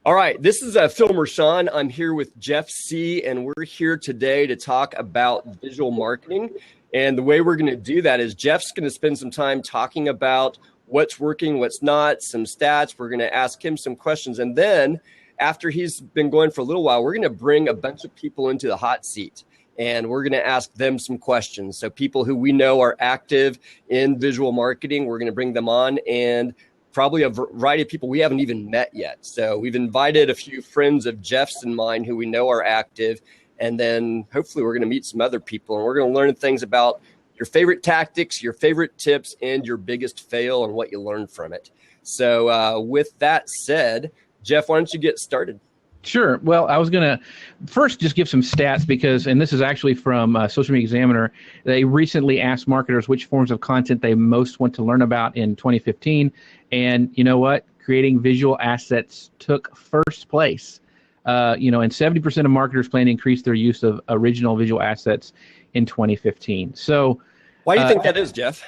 All right, this is Phil Mershon. I'm here with Jeff C., and we're here today to talk about visual marketing. And the way we're going to do that is Jeff's going to spend some time talking about what's working, what's not, some stats. We're going to ask him some questions. And then after he's been going for a little while, we're going to bring a bunch of people into the hot seat. And we're going to ask them some questions. So people who we know are active in visual marketing, we're going to bring them on, and probably a variety of people we haven't even met yet. So we've invited a few friends of Jeff's and mine who we know are active. And then hopefully we're going to meet some other people, and we're going to learn things about your favorite tactics, your favorite tips, and your biggest fail and what you learned from it. So with that said, Jeff, why don't you get started? Sure. Well, I was going to first just give some stats because, and this is actually from Social Media Examiner, they recently asked marketers which forms of content they most want to learn about in 2015. And you know what? Creating visual assets took first place. And 70% of marketers plan to increase their use of original visual assets in 2015. So why do you think that is, Jeff?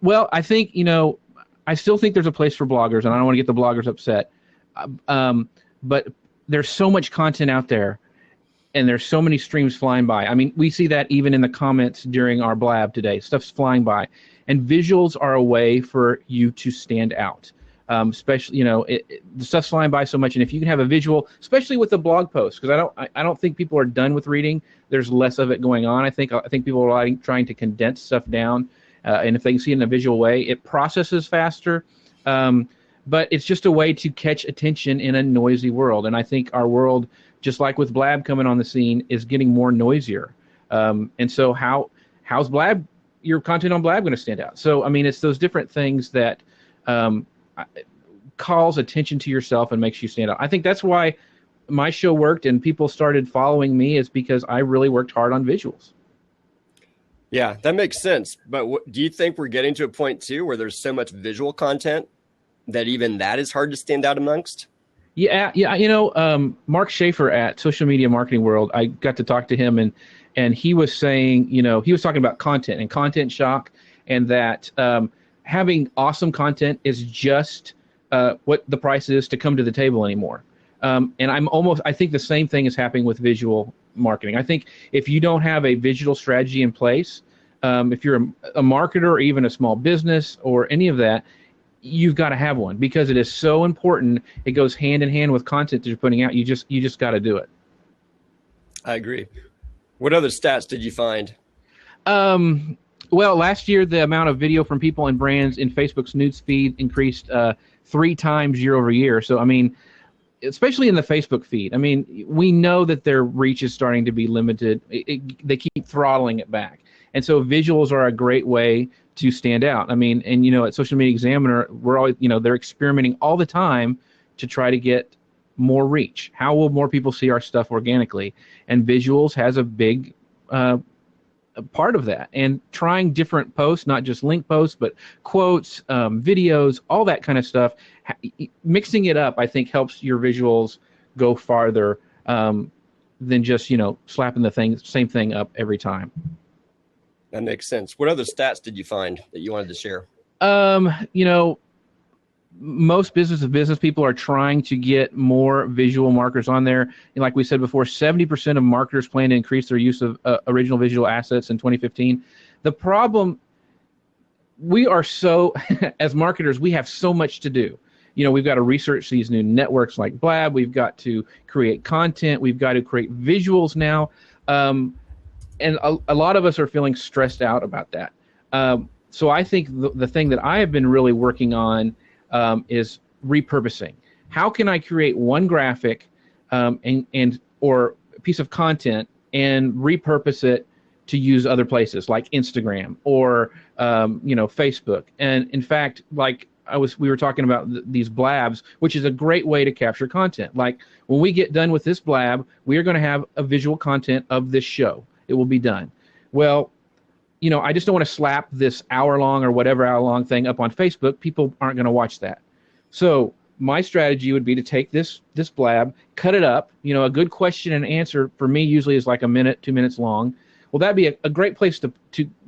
Well, I think, I still think there's a place for bloggers, and I don't want to get the bloggers upset. But there's so much content out there, and there's so many streams flying by. I mean, we see that even in the comments during our blab today. Stuff's flying by. And visuals are a way for you to stand out. Especially, the stuff's flying by so much, and if you can have a visual, especially with the blog post, because I don't think people are done with reading. There's less of it going on. I think people are trying to condense stuff down, and if they can see it in a visual way, it processes faster. But it's just a way to catch attention in a noisy world. And I think our world, just like with Blab coming on the scene, is getting more noisier. And so how's Blab, your content on Blab, going to stand out? So, I mean, it's those different things that calls attention to yourself and makes you stand out. I think that's why my show worked and people started following me, is because I really worked hard on visuals. Yeah, that makes sense. But do you think we're getting to a point, too, where there's so much visual content that even that is hard to stand out amongst? Yeah. Mark Schaefer at Social Media Marketing World, I got to talk to him, and he was saying, he was talking about content and content shock, and that having awesome content is just what the price is to come to the table anymore. And I think the same thing is happening with visual marketing. I think if you don't have a visual strategy in place, if you're a marketer or even a small business or any of that, you've got to have one, because it is so important. It goes hand in hand with content that you're putting out. You just got to do it. I agree. What other stats did you find? Well, last year, the amount of video from people and brands in Facebook's news feed increased 3 times year over year. So, I mean, especially in the Facebook feed, I mean, we know that their reach is starting to be limited. They keep throttling it back. And so visuals are a great way to stand out. I mean, and at Social Media Examiner, we're always, they're experimenting all the time to try to get more reach. How will more people see our stuff organically? And visuals has a big part of that. And trying different posts, not just link posts, but quotes, videos, all that kind of stuff. Mixing it up, I think, helps your visuals go farther than just, slapping the same thing up every time. That makes sense. What other stats did you find that you wanted to share? Most business people are trying to get more visual marketers on there. And like we said before, 70% of marketers plan to increase their use of original visual assets in 2015. The problem, we are as marketers, we have so much to do. We've got to research these new networks like Blab. We've got to create content. We've got to create visuals now. And a lot of us are feeling stressed out about that. So I think the thing that I have been really working on is repurposing. How can I create one graphic or a piece of content and repurpose it to use other places like Instagram or Facebook? And in fact, like we were talking about these blabs, which is a great way to capture content. Like when we get done with this blab, we are going to have a visual content of this show. It will be done. Well, I just don't want to slap this hour-long or whatever hour-long thing up on Facebook. People aren't going to watch that. So my strategy would be to take this blab, cut it up. A good question and answer for me usually is like a minute, 2 minutes long. Well, that'd be a great place to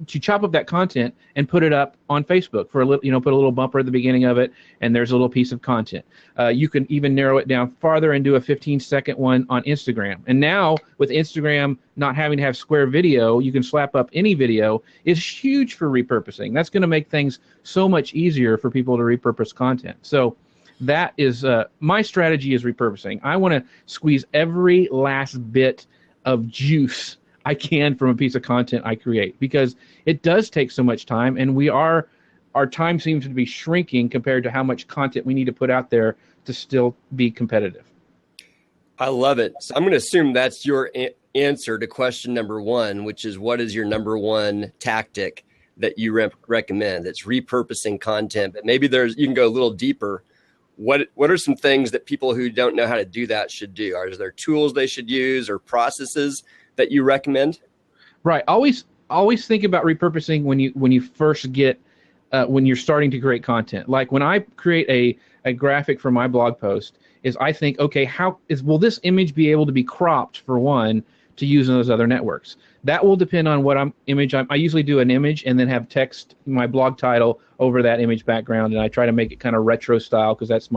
chop up that content and put it up on Facebook for a little, put a little bumper at the beginning of it, and there's a little piece of content. You can even narrow it down farther and do a 15-second one on Instagram. And now with Instagram not having to have square video, you can slap up any video. It's huge for repurposing. That's going to make things so much easier for people to repurpose content. So that is my strategy is repurposing. I want to squeeze every last bit of juice I can from a piece of content I create, because it does take so much time, and our time seems to be shrinking compared to how much content we need to put out there to still be competitive. I love it. So I'm going to assume that's your answer to question number one, which is, what is your number one tactic that you recommend? It's repurposing content, but maybe you can go a little deeper. What are some things that people who don't know how to do that should do? Are there tools they should use or processes that you recommend? Right. Always think about repurposing when you first get when you're starting to create content. Like when I create a graphic for my blog post, is I think, okay, will this image be able to be cropped, for one, to use in those other networks? That will depend on what I usually do an image and then have text, my blog title, over that image background, and I try to make it kind of retro style because that's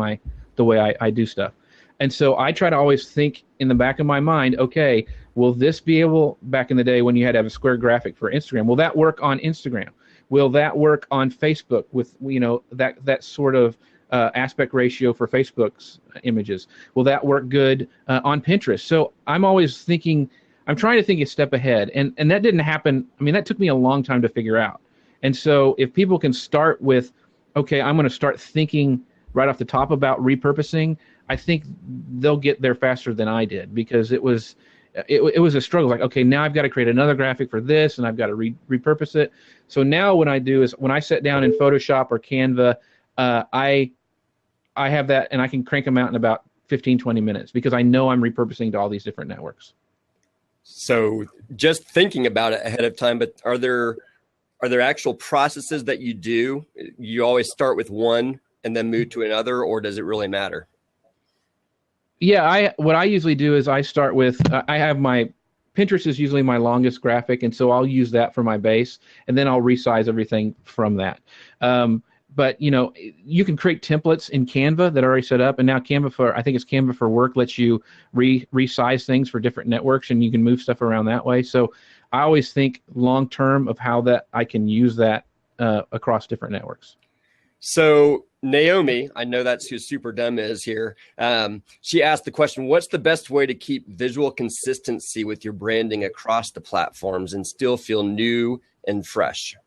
the way I do stuff. And so I try to always think in the back of my mind, okay, will this be able, back in the day when you had to have a square graphic for Instagram, will that work on Instagram? Will that work on Facebook with, that sort of aspect ratio for Facebook's images? Will that work good on Pinterest? So I'm always thinking, I'm trying to think a step ahead. And that didn't happen. I mean, that took me a long time to figure out. And so if people can start with, okay, I'm going to start thinking right off the top about repurposing, I think they'll get there faster than I did, because it was a struggle. Like, okay, now I've got to create another graphic for this, and I've got to repurpose it. So now what I do is when I sit down in Photoshop or Canva, I have that, and I can crank them out in about 15, 20 minutes, because I know I'm repurposing to all these different networks. So just thinking about it ahead of time, but are there actual processes that you do? You always start with one and then move to another, or does it really matter? Yeah, what I usually do is I start with, I have my, Pinterest is usually my longest graphic, and so I'll use that for my base, and then I'll resize everything from that. But, you can create templates in Canva that are already set up, and now I think it's Canva for Work, lets you resize things for different networks, and you can move stuff around that way. So I always think long-term of how that I can use that across different networks. So Naomi, I know that's who Super Dumb is here. She asked the question, what's the best way to keep visual consistency with your branding across the platforms and still feel new and fresh?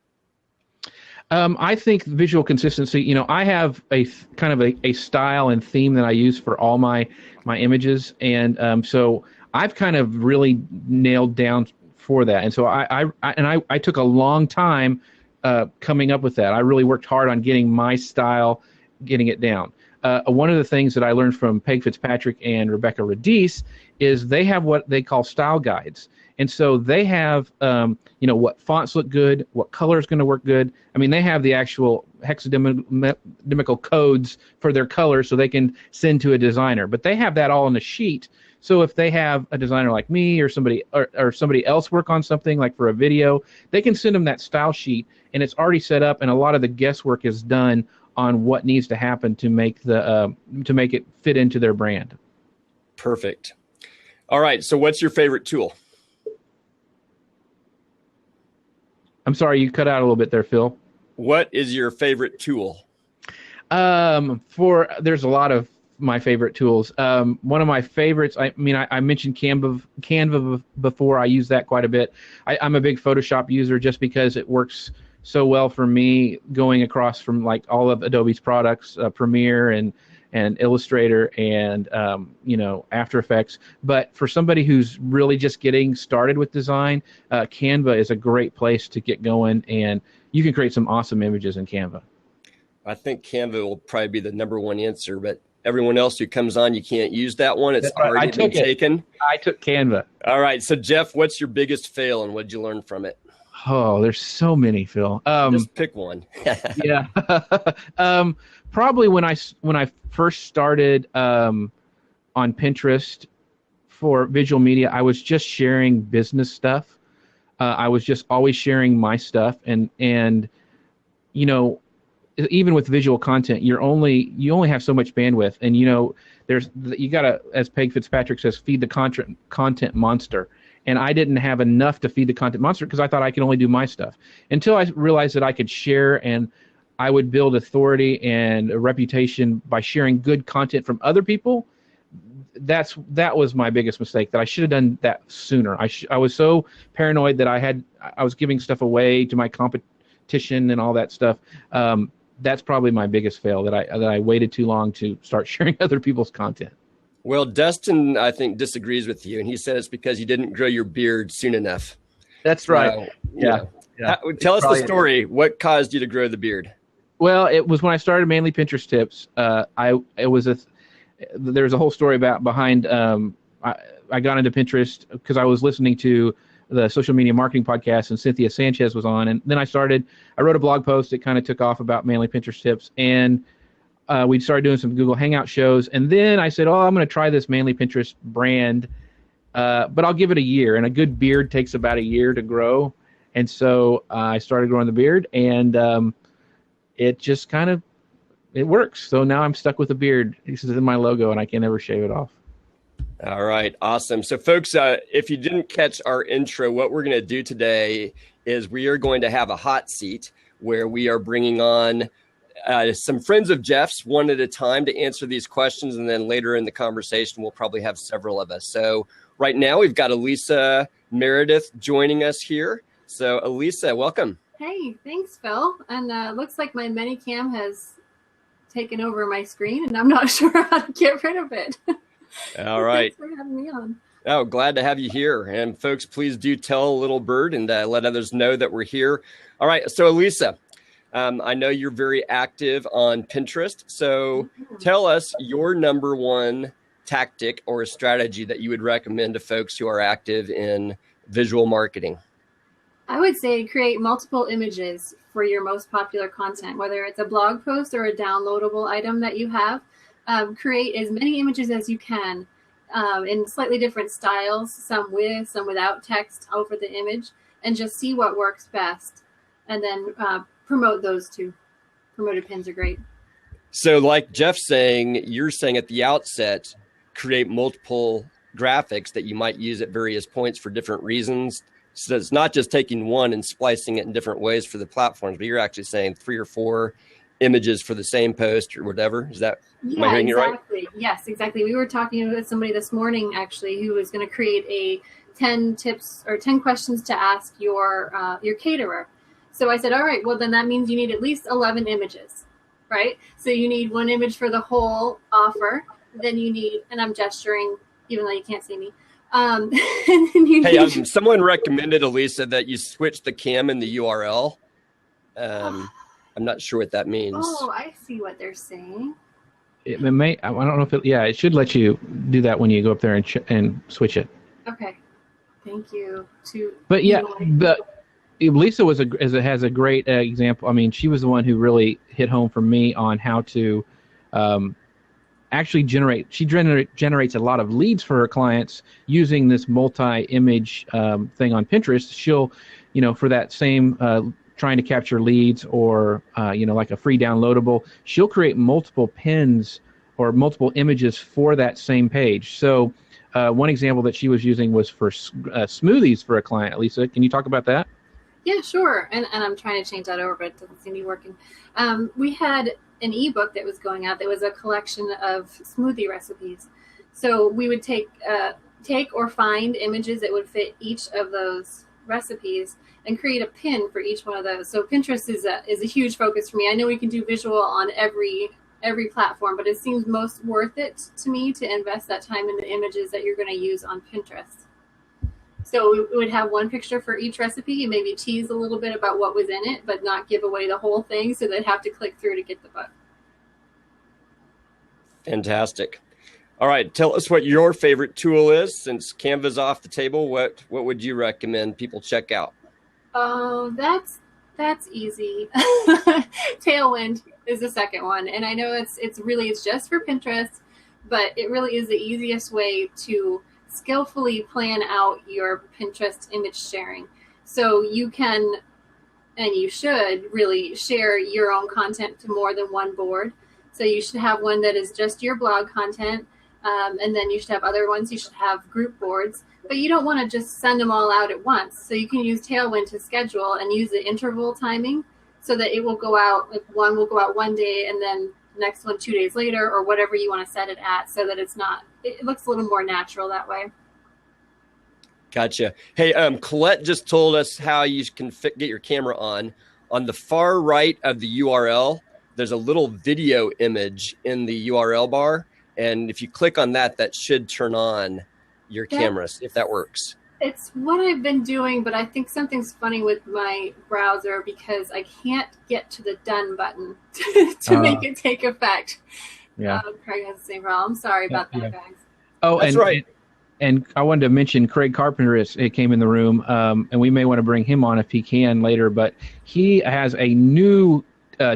I think visual consistency, I have a kind of a style and theme that I use for all my images. And so I've kind of really nailed down for that. And so I took a long time coming up with that. I really worked hard on getting my style, getting it down. One of the things that I learned from Peg Fitzpatrick and Rebecca Radice is they have what they call style guides. And so they have, what fonts look good, what color is going to work good. I mean, they have the actual hexadecimal codes for their colors so they can send to a designer. But they have that all on a sheet. So if they have a designer like me or somebody else work on something like for a video, they can send them that style sheet, and it's already set up, and a lot of the guesswork is done on what needs to happen to make it fit into their brand. Perfect. All right. So what's your favorite tool? I'm sorry, you cut out a little bit there, Phil. What is your favorite tool? There's a lot of my favorite tools. One of my favorites, I mentioned Canva before. I use that quite a bit. I'm a big Photoshop user just because it works so well for me, going across from like all of Adobe's products, Premiere and Illustrator and After Effects. But for somebody who's really just getting started with design, Canva is a great place to get going, and you can create some awesome images in Canva. I think Canva will probably be the number one answer, but everyone else who comes on, you can't use that one. It's already been taken. I took Canva. All right. So Jeff, what's your biggest fail and what did you learn from it? Oh, there's so many, Phil. Just pick one. Yeah. Probably when I first started on Pinterest for visual media, I was just sharing business stuff. I was just always sharing my stuff, and you know, even with visual content, you only have so much bandwidth, and you gotta, as Peg Fitzpatrick says, feed the content monster. And I didn't have enough to feed the content monster because I thought I could only do my stuff, until I realized that I could share, and I would build authority and a reputation by sharing good content from other people. That was my biggest mistake, that I should have done that sooner. I was so paranoid that I was giving stuff away to my competition and all that stuff. That's probably my biggest fail, that I waited too long to start sharing other people's content. Well, Dustin, I think, disagrees with you, and he said it's because you didn't grow your beard soon enough. That's right. Yeah. Tell us the story. What caused you to grow the beard? Well, it was when I started Manly Pinterest Tips. There's a whole story behind. I got into Pinterest because I was listening to the Social Media Marketing Podcast, and Cynthia Sanchez was on, and then I wrote a blog post that kind of took off about Manly Pinterest Tips, and we started doing some Google Hangout shows, and then I said, I'm going to try this Manly Pinterest brand, but I'll give it a year, and a good beard takes about a year to grow, and so I started growing the beard, and it just it works. So now I'm stuck with a beard. This is in my logo, and I can never shave it off. All right, awesome. So, folks, if you didn't catch our intro, what we're going to do today is we are going to have a hot seat where we are bringing on some friends of Jeff's one at a time to answer these questions. And then later in the conversation, we'll probably have several of us. So right now we've got Elisa Meredith joining us here. So Elisa, welcome. Hey, thanks, Phil. And looks like my ManyCam has taken over my screen, and I'm not sure how to get rid of it. All right. Thanks for having me on. Oh, glad to have you here. And folks, please do tell Little Bird and let others know that we're here. All right. So Elisa, I know you're very active on Pinterest. So tell us your number one tactic or a strategy that you would recommend to folks who are active in visual marketing. I would say create multiple images for your most popular content, whether it's a blog post or a downloadable item that you have. Create as many images as you can in slightly different styles, some with, some without text over the image, and just see what works best. And then promote those two. Promoted pins are great. So like Jeff's saying, you're saying at the outset, create multiple graphics that you might use at various points for different reasons. So it's not just taking one and splicing it in different ways for the platforms, but you're actually saying 3 or 4 images for the same post or whatever. Is that, am I hearing you right? Yes, exactly. We were talking with somebody this morning, actually, who was going to create a 10 tips or 10 questions to ask your caterer. So I said, all right, well, then that means you need at least 11 images, right? So you need one image for the whole offer. Then you need, and I'm gesturing, even though you can't see me. And then you need, someone recommended, Elisa, that you switch the cam in the URL. I'm not sure what that means. Oh, I see what they're saying. It may. I don't know if it should let you do that when you go up there and switch it. Okay, thank you. But yeah, Lisa has a great example. I mean, she was the one who really hit home for me on how to actually generate. She generates a lot of leads for her clients using this multi-image thing on Pinterest. She'll, for that same trying to capture leads or like a free downloadable, she'll create multiple pins or multiple images for that same page. So one example that she was using was for smoothies for a client. Lisa, can you talk about that? Yeah, sure. And I'm trying to change that over, but it doesn't seem to be working. We had an ebook that was going out that was a collection of smoothie recipes. So we would take or find images that would fit each of those recipes and create a pin for each one of those. So Pinterest is a huge focus for me. I know we can do visual on every platform, but it seems most worth it to me to invest that time in the images that you're going to use on Pinterest. So we would have one picture for each recipe and maybe tease a little bit about what was in it, but not give away the whole thing so they'd have to click through to get the book. Fantastic. All right, tell us what your favorite tool is. Since Canva's off the table, what would you recommend people check out? Oh, that's easy. Tailwind is the second one. And I know it's just for Pinterest, but it really is the easiest way to skillfully plan out your Pinterest image sharing. So you can, and you should really share your own content to more than one board. So you should have one that is just your blog content, and then you should have other ones. You should have group boards, but you don't want to just send them all out at once. So you can use Tailwind to schedule and use the interval timing so that it will go out, like one will go out one day and then the next one 2 days later, or whatever you want to set it at, so that it looks a little more natural that way. Gotcha. Hey, Colette just told us how you can get your camera on. On the far right of the URL, there's a little video image in the URL bar. And if you click on that, that should turn on your cameras, if that works. It's what I've been doing, but I think something's funny with my browser because I can't get to the done button to make it take effect. Yeah. Craig has the same problem. Sorry about that, guys. Oh, that's right. And I wanted to mention Craig Carpenter it came in the room, and we may want to bring him on if he can later. But he has a new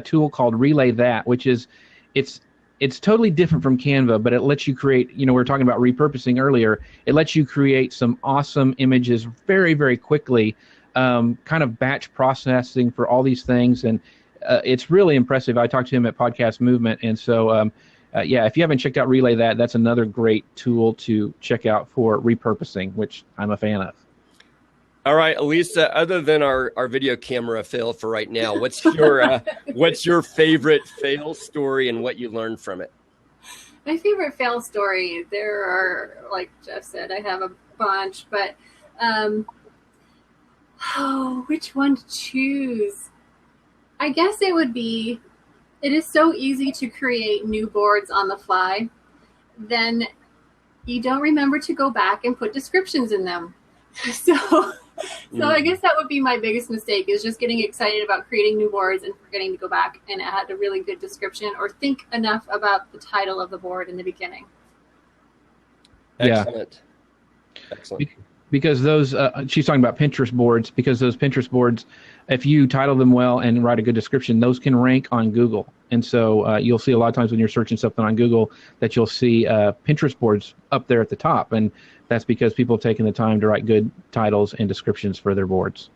tool called Relay That, which is it's totally different from Canva, but it lets you create. We were talking about repurposing earlier. It lets you create some awesome images very, very quickly, kind of batch processing for all these things, and it's really impressive. I talked to him at Podcast Movement, and so. If you haven't checked out Relay That, that's another great tool to check out for repurposing, which I'm a fan of. All right, Elisa, other than our video camera fail for right now, what's your favorite fail story and what you learned from it? My favorite fail story, there are, like Jeff said, I have a bunch, but which one to choose? I guess it is so easy to create new boards on the fly. Then you don't remember to go back and put descriptions in them. So I guess that would be my biggest mistake, is just getting excited about creating new boards and forgetting to go back and add a really good description or think enough about the title of the board in the beginning. Excellent. Because those, she's talking about Pinterest boards, because those Pinterest boards, if you title them well and write a good description, those can rank on Google. And so you'll see a lot of times when you're searching something on Google that you'll see Pinterest boards up there at the top. And that's because people have taken the time to write good titles and descriptions for their boards.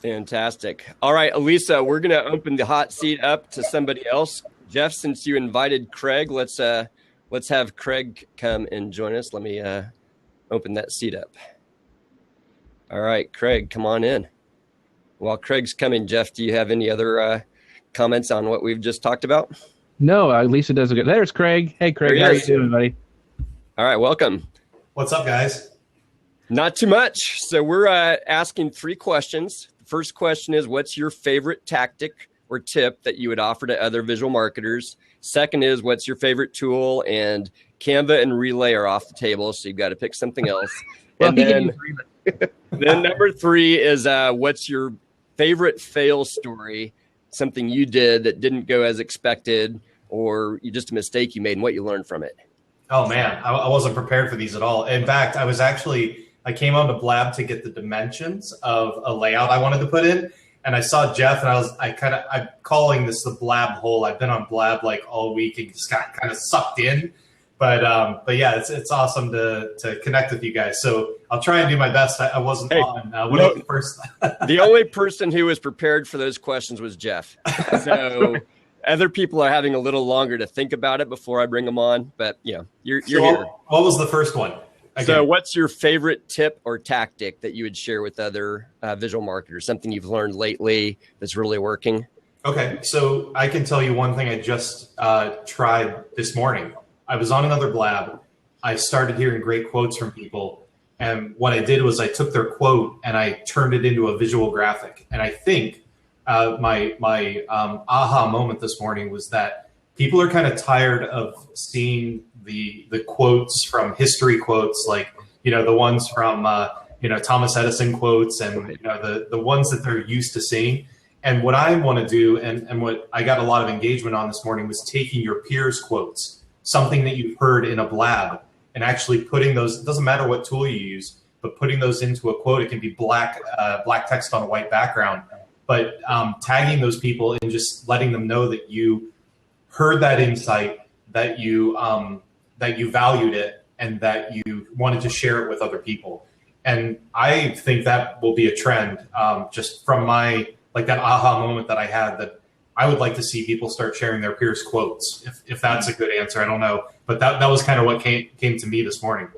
Fantastic. All right, Elisa, we're going to open the hot seat up to somebody else. Jeff, since you invited Craig, let's have Craig come and join us. Let me open that seat up. All right, Craig, come on in. While Craig's coming, Jeff, do you have any other comments on what we've just talked about? No, Lisa does a good. There's Craig. Hey, Craig, how are you doing, buddy? All right, welcome. What's up, guys? Not too much. So we're asking 3 questions. The first question is, what's your favorite tactic or tip that you would offer to other visual marketers? Second is, what's your favorite tool? And Canva and Relay are off the table, so you've got to pick something else. And then number 3 is, what's your favorite fail story? Something you did that didn't go as expected, or just a mistake you made and what you learned from it. Oh man, I wasn't prepared for these at all. In fact, I came onto Blab to get the dimensions of a layout I wanted to put in. And I saw Jeff, and I'm calling this the Blab hole. I've been on Blab like all week and just got kind of sucked in. But yeah, it's awesome to connect with you guys. So I'll try and do my best. I wasn't on. The first. The only person who was prepared for those questions was Jeff. So other people are having a little longer to think about it before I bring them on. But you're here. What was the first one? Again. So what's your favorite tip or tactic that you would share with other visual marketers? Something you've learned lately that's really working? Okay, so I can tell you one thing I just tried this morning. I was on another Blab. I started hearing great quotes from people. And what I did was I took their quote and I turned it into a visual graphic. And I think my aha moment this morning was that people are kind of tired of seeing the quotes from history quotes, like, the ones from, Thomas Edison quotes and, the ones that they're used to seeing. And what I want to do, and what I got a lot of engagement on this morning, was taking your peers' quotes, something that you've heard in a Blab, and actually putting those, it doesn't matter what tool you use, but putting those into a quote. It can be black text on a white background, but tagging those people and just letting them know that you heard that insight, that you valued it, and that you wanted to share it with other people. And I think that will be a trend, just from my, like that aha moment that I had, that I would like to see people start sharing their peers' quotes. If that's a good answer, I don't know. But that was kind of what came to me this morning.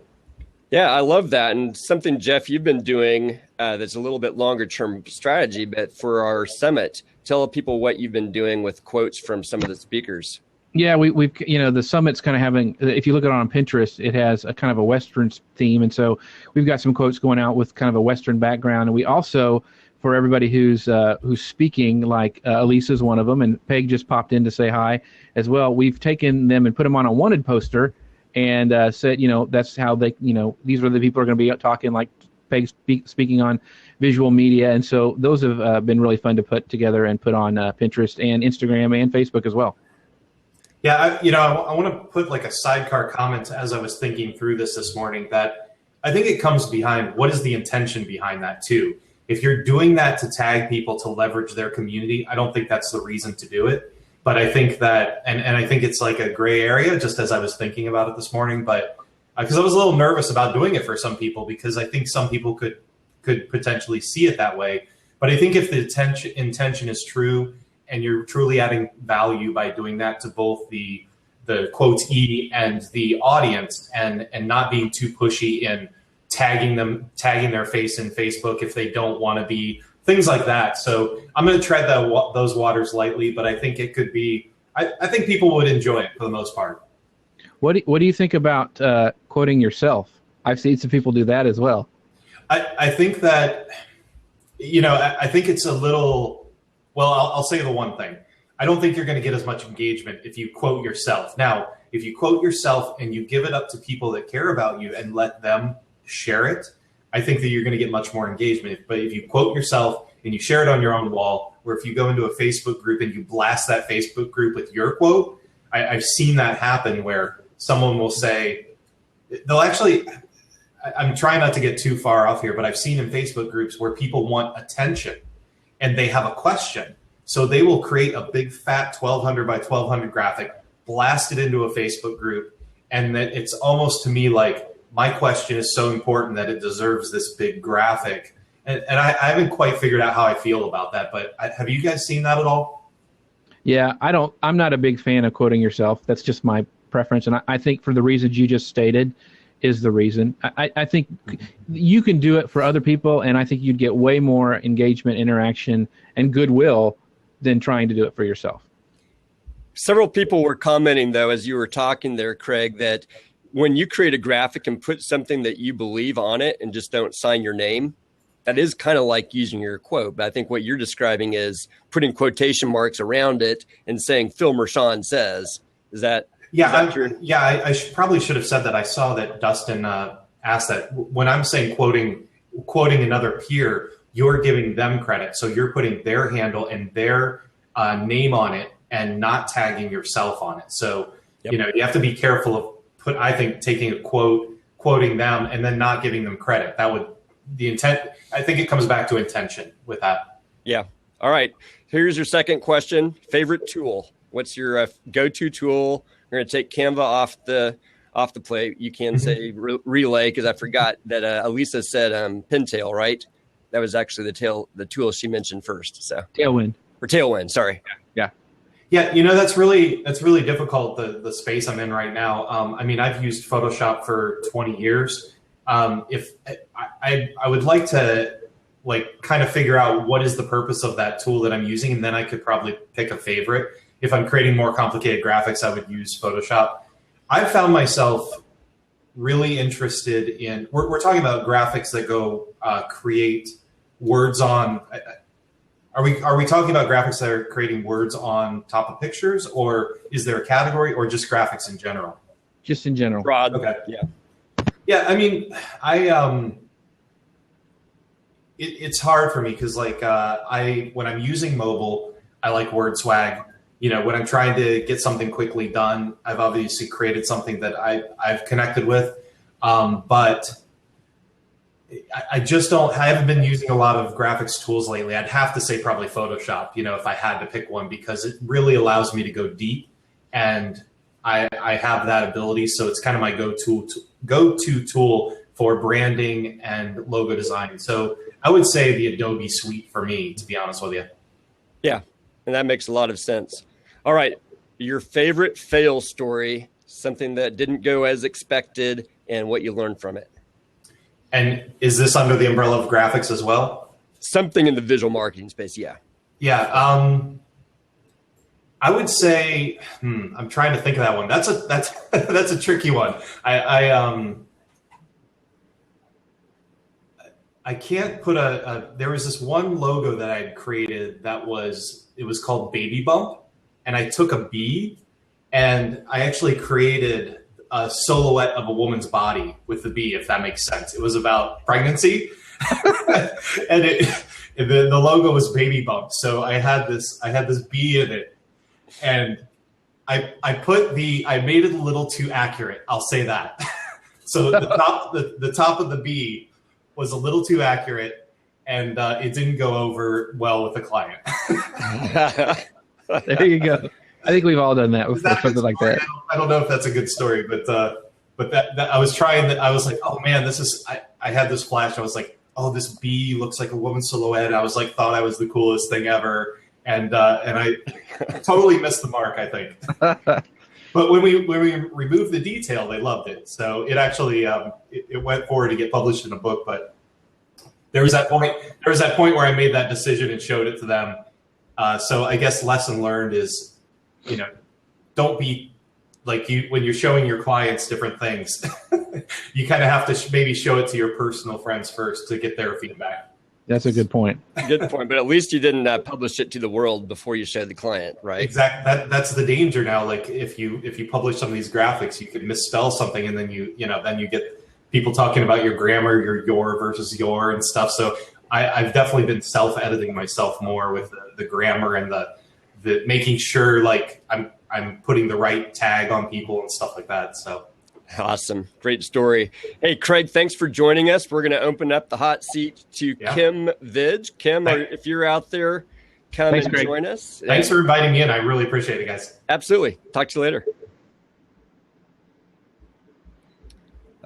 Yeah, I love that. And something, Jeff, you've been doing that's a little bit longer term strategy, but for our summit, tell people what you've been doing with quotes from some of the speakers. Yeah, we've the summit's kind of having, if you look at it on Pinterest, it has a kind of a Western theme. And so we've got some quotes going out with kind of a Western background. And we also, for everybody who's speaking, like Elisa's one of them, and Peg just popped in to say hi as well, we've taken them and put them on a wanted poster and said, that's how they, these are the people who are going to be talking, like Peg speaking on visual media. And so those have been really fun to put together and put on Pinterest and Instagram and Facebook as well. Yeah, I want to put like a sidecar comment as I was thinking through this morning, that I think it comes behind what is the intention behind that too. If you're doing that to tag people to leverage their community, I don't think that's the reason to do it. But I think that, and I think it's like a gray area, just as I was thinking about it this morning, but because I was a little nervous about doing it for some people, because I think some people could potentially see it that way. But I think if the intention is true, and you're truly adding value by doing that to both the quotee and the audience, and not being too pushy in tagging their face in Facebook if they don't want to be, things like that. So I'm going to tread those waters lightly, but I think it could be, I think people would enjoy it for the most part. What do you think about quoting yourself? I've seen some people do that as well. I think that, I think it's a little, well, I'll say the one thing. I don't think you're going to get as much engagement if you quote yourself. Now, if you quote yourself and you give it up to people that care about you and let them share it, I think that you're going to get much more engagement. But if you quote yourself and you share it on your own wall, or if you go into a Facebook group and you blast that Facebook group with your quote, I've seen that happen where someone will say, they'll actually, I'm trying not to get too far off here, but I've seen in Facebook groups where people want attention and they have a question. So they will create a big fat 1200 by 1200 graphic, blast it into a Facebook group. And then it's almost to me like, my question is so important that it deserves this big graphic. And I haven't quite figured out how I feel about that, but have you guys seen that at all? Yeah, I'm not a big fan of quoting yourself. That's just my preference. And I think for the reasons you just stated is the reason. I think you can do it for other people, and I think you'd get way more engagement, interaction, and goodwill than trying to do it for yourself. Several people were commenting, though, as you were talking there, Craig, that when you create a graphic and put something that you believe on it and just don't sign your name, that is kind of like using your quote. But I think what you're describing is putting quotation marks around it and saying Phil Mershon says. Is that true? Yeah, I probably should have said that. I saw that Dustin asked that. When I'm saying quoting another peer, you're giving them credit. So you're putting their handle and their name on it and not tagging yourself on it. So, Yep. You have to be careful of I think taking a quoting them and then not giving them credit. That would, the intent, I think it comes back to intention with that. Yeah. All right. Here's your second question. Favorite tool? What's your go-to tool? We're going to take Canva off the plate. You can say Relay, because I forgot that Elisa said Pintail, right? That was actually the tool she mentioned first. So Tailwind. Or Tailwind, sorry. Yeah. Yeah, that's really difficult, the space I'm in right now. I mean, I've used Photoshop for 20 years. If I would like to kind of figure out what is the purpose of that tool that I'm using, and then I could probably pick a favorite. If I'm creating more complicated graphics, I would use Photoshop. I've found myself really interested in, we're talking about graphics that go create words on. Are we talking about graphics that are creating words on top of pictures, or is there a category, or just graphics in general? Just in general. Broad. Okay. Yeah. Yeah. I mean, it's hard for me because when I'm using mobile, I like WordSwag. When I'm trying to get something quickly done, I've obviously created something that I've connected with, but I haven't been using a lot of graphics tools lately. I'd have to say probably Photoshop, if I had to pick one, because it really allows me to go deep, and I have that ability. So it's kind of my go-to tool for branding and logo design. So I would say the Adobe suite for me, to be honest with you. Yeah, and that makes a lot of sense. All right, your favorite fail story, something that didn't go as expected, and what you learned from it. And is this under the umbrella of graphics as well? Something in the visual marketing space, yeah. Yeah, I would say I'm trying to think of that one. That's that's a tricky one. I can't put there was this one logo that I had created it was called Baby Bump, and I took a bee and I actually created a silhouette of a woman's body with the bee, if that makes sense. It was about pregnancy, and the logo was Baby Bump. So I had this bee in it, and I made it a little too accurate. I'll say that. So the top of the bee was a little too accurate, and it didn't go over well with the client. There you go. I think we've all done that before, something like that. I don't know if that's a good story, but that I was trying that. I was like, oh man, I had this flash. I was like, oh, this bee looks like a woman's silhouette. I was like, thought I was the coolest thing ever. And I totally missed the mark, I think. But when we removed the detail, they loved it. So it actually it went forward to get published in a book. But there was that point where I made that decision and showed it to them. So I guess lesson learned is, don't be like when you're showing your clients different things. You kind of have to maybe show it to your personal friends first to get their feedback. That's a good point. Good point. But at least you didn't publish it to the world before you showed the client, right? Exactly. That's the danger now. Like if you publish some of these graphics, you could misspell something, and then you get people talking about your grammar, your versus your and stuff. So I've definitely been self-editing myself more with the grammar and the making sure like I'm putting the right tag on people and stuff like that. So. Awesome. Great story. Hey, Craig, thanks for joining us. We're going to open up the hot seat to Kim Vidge. Kim, if you're out there, come and Craig. Join us. Thanks for inviting me in. I really appreciate it, guys. Absolutely. Talk to you later.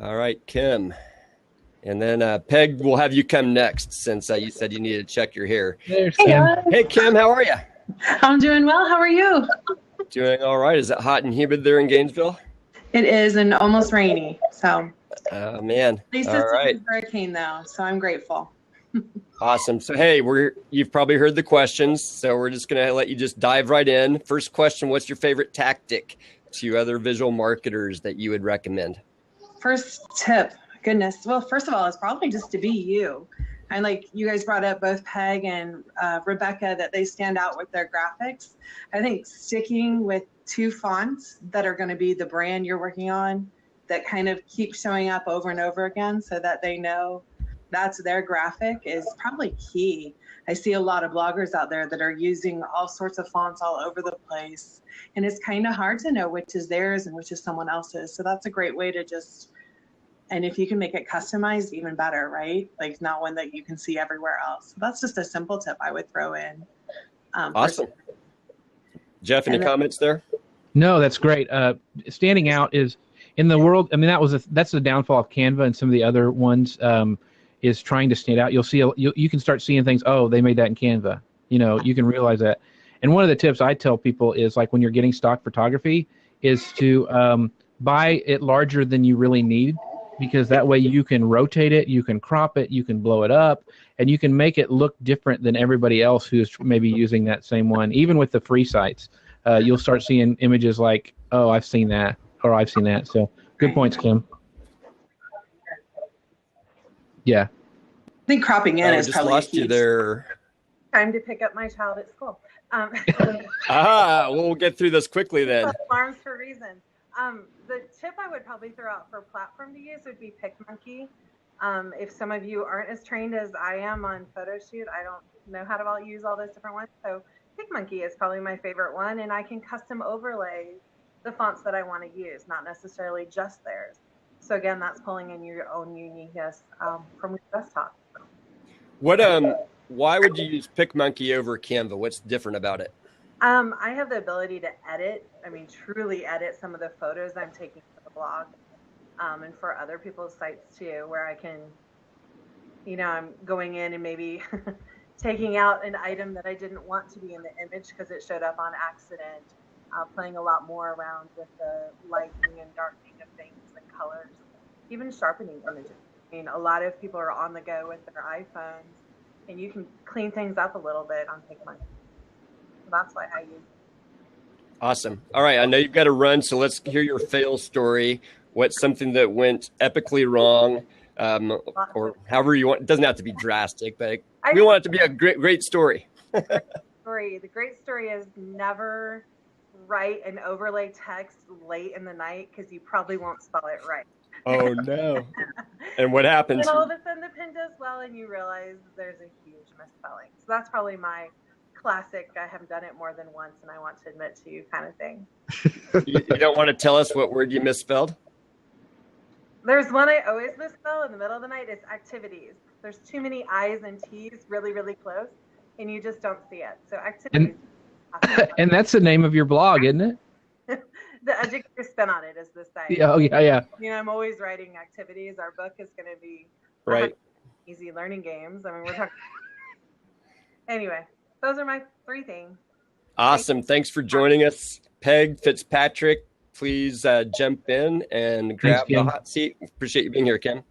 All right, Kim. And then Peg, we'll have you come next since you said you needed to check your hair. There's Kim. Hey, Kim, how are you? I'm doing well. How are you? Doing all right. Is it hot and humid there in Gainesville? It is, and almost rainy. So, oh man! At least all it's right. a hurricane though, so I'm grateful. Awesome. So hey, you've probably heard the questions, so we're just gonna let you just dive right in. First question: what's your favorite tactic to other visual marketers that you would recommend? First tip, goodness. Well, first of all, it's probably just to be you. And like you guys brought up, both Peg and Rebecca, that they stand out with their graphics. I think sticking with 2 fonts that are going to be the brand you're working on, that kind of keep showing up over and over again so that they know that's their graphic, is probably key. I see a lot of bloggers out there that are using all sorts of fonts all over the place, and it's kind of hard to know which is theirs and which is someone else's. So that's a great way to just, and if you can make it customized, even better, right? Like not one that you can see everywhere else. So that's just a simple tip I would throw in. Awesome. Jeff, any comments there? No, that's great. Standing out is in the world. I mean, that's the downfall of Canva and some of the other ones, is trying to stand out. You'll see, you can start seeing things. Oh, they made that in Canva. You can realize that. And one of the tips I tell people is, like, when you're getting stock photography, is to buy it larger than you really need, because that way you can rotate it, you can crop it, you can blow it up, and you can make it look different than everybody else who's maybe using that same one. Even with the free sites, you'll start seeing images like, oh, I've seen that, or I've seen that. So good points, Kim. Yeah. I think cropping in is just probably lost you there. Time to pick up my child at school. We'll get through this quickly then. Alarms for a reason. The tip I would probably throw out for a platform to use would be PicMonkey. If some of you aren't as trained as I am on PhotoShoot, I don't know how to use all those different ones. So PicMonkey is probably my favorite one, and I can custom overlay the fonts that I want to use, not necessarily just theirs. So again, that's pulling in your own uniqueness from your desktop. Why would you use PicMonkey over Canva? What's different about it? I have the ability to edit, truly edit some of the photos I'm taking for the blog. and for other people's sites too, where I can, I'm going in and maybe taking out an item that I didn't want to be in the image because it showed up on accident, playing a lot more around with the lighting and darkening of things and colors, even sharpening images. I mean, a lot of people are on the go with their iPhones, and you can clean things up a little bit on Pigma. So that's why I use it. Awesome. All right. I know you've got to run, so let's hear your fail story. What's something that went epically wrong, or however you want? It doesn't have to be drastic, but we want it to be a great story. The great story is never write an overlay text late in the night because you probably won't spell it right. Oh, no. And what happens? And all of a sudden the pen does well and you realize there's a huge misspelling. So that's probably my classic, I have done it more than once and I want to admit to you kind of thing. You don't want to tell us what word you misspelled? There's one I always misspell in the middle of the night. It's activities. There's too many I's and T's really, really close, and you just don't see it. So activities. And that's the name of your blog, isn't it? The educator spin on it is the site. Oh, yeah. I'm always writing activities. Our book is going to be right. Easy learning games. I mean, we're talking. Anyway, those are my 3 things. Awesome. Thanks for joining us. Peg Fitzpatrick, please jump in and grab the hot seat. Appreciate you being here, Kim.